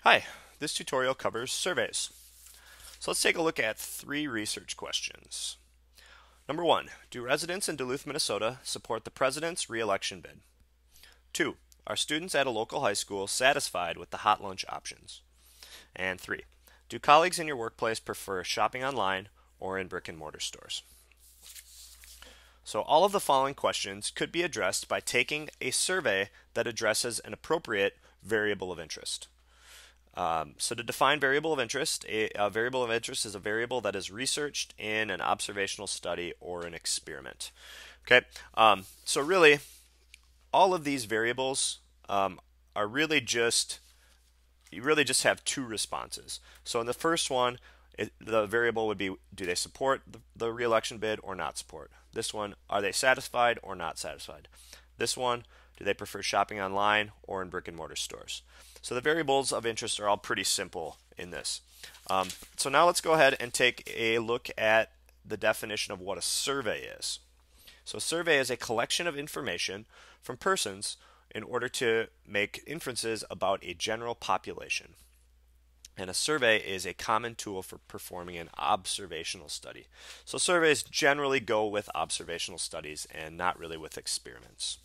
Hi, this tutorial covers surveys. So let's take a look at 3 research questions. Number 1, do residents in Duluth, Minnesota support the president's re-election bid? 2, are students at a local high school satisfied with the hot lunch options? And 3, do colleagues in your workplace prefer shopping online or in brick and mortar stores? So all of the following questions could be addressed by taking a survey that addresses an appropriate variable of interest. So to define variable of interest, a variable of interest is a variable that is researched in an observational study or an experiment. Okay, so really all of these variables are really just, you really just have 2 responses. So in the first one, the variable would be, do they support the re-election bid or not support? This one, are they satisfied or not satisfied? This one, do they prefer shopping online or in brick and mortar stores? So the variables of interest are all pretty simple in this. So now let's go ahead and take a look at the definition of what a survey is. So a survey is a collection of information from persons in order to make inferences about a general population. And a survey is a common tool for performing an observational study. So surveys generally go with observational studies and not really with experiments.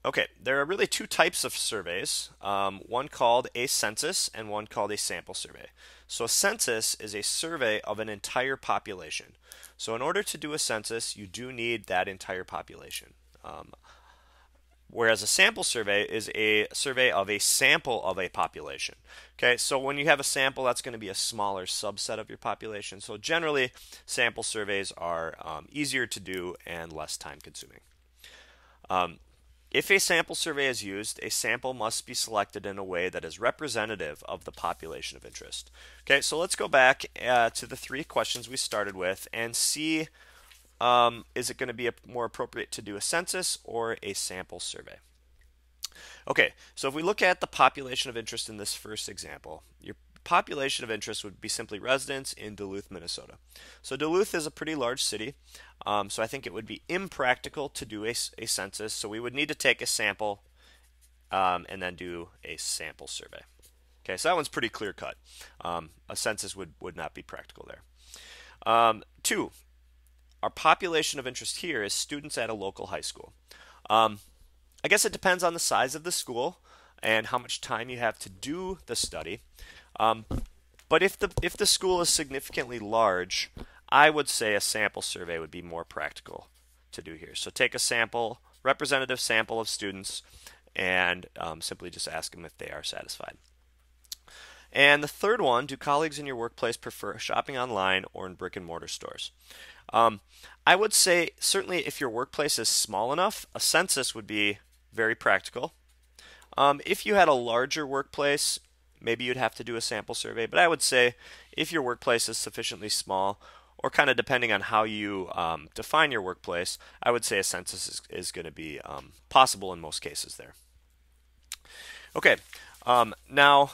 Okay, there are really 2 types of surveys, one called a census and one called a sample survey. So a census is a survey of an entire population. So in order to do a census, you do need that entire population. Whereas a sample survey is a survey of a sample of a population. Okay, so when you have a sample, that's going to be a smaller subset of your population. So generally, sample surveys are easier to do and less time consuming. If a sample survey is used, a sample must be selected in a way that is representative of the population of interest. Okay, so let's go back to the 3 questions we started with and see, is it going to be more appropriate to do a census or a sample survey? Okay, so if we look at the population of interest in this first example, your population of interest would be simply residents in Duluth, Minnesota. So Duluth is a pretty large city, so I think it would be impractical to do a census, so we would need to take a sample and then do a sample survey. Okay, so that one's pretty clear cut. A census would not be practical there. 2, our population of interest here is students at a local high school. I guess it depends on the size of the school and how much time you have to do the study. But if the school is significantly large, I would say a sample survey would be more practical to do here. So take a sample, representative sample of students, and simply just ask them if they are satisfied. And the third one, do colleagues in your workplace prefer shopping online or in brick and mortar stores? I would say certainly if your workplace is small enough, a census would be very practical. If you had a larger workplace, maybe you'd have to do a sample survey, but I would say if your workplace is sufficiently small, or kind of depending on how you define your workplace, I would say a census is going to be possible in most cases there. Okay, now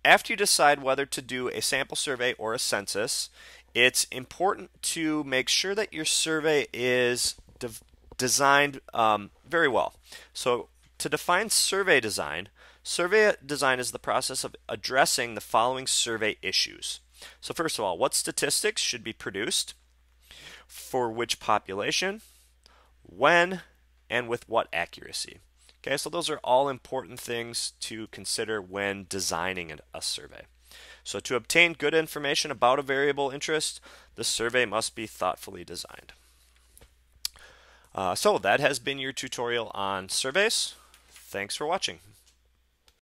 after you decide whether to do a sample survey or a census, it's important to make sure that your survey is designed very well. So to define survey design is the process of addressing the following survey issues. So first of all, what statistics should be produced, for which population, when, and with what accuracy. Okay, so those are all important things to consider when designing a survey. So to obtain good information about a variable interest, the survey must be thoughtfully designed. So that has been your tutorial on surveys. Thanks for watching.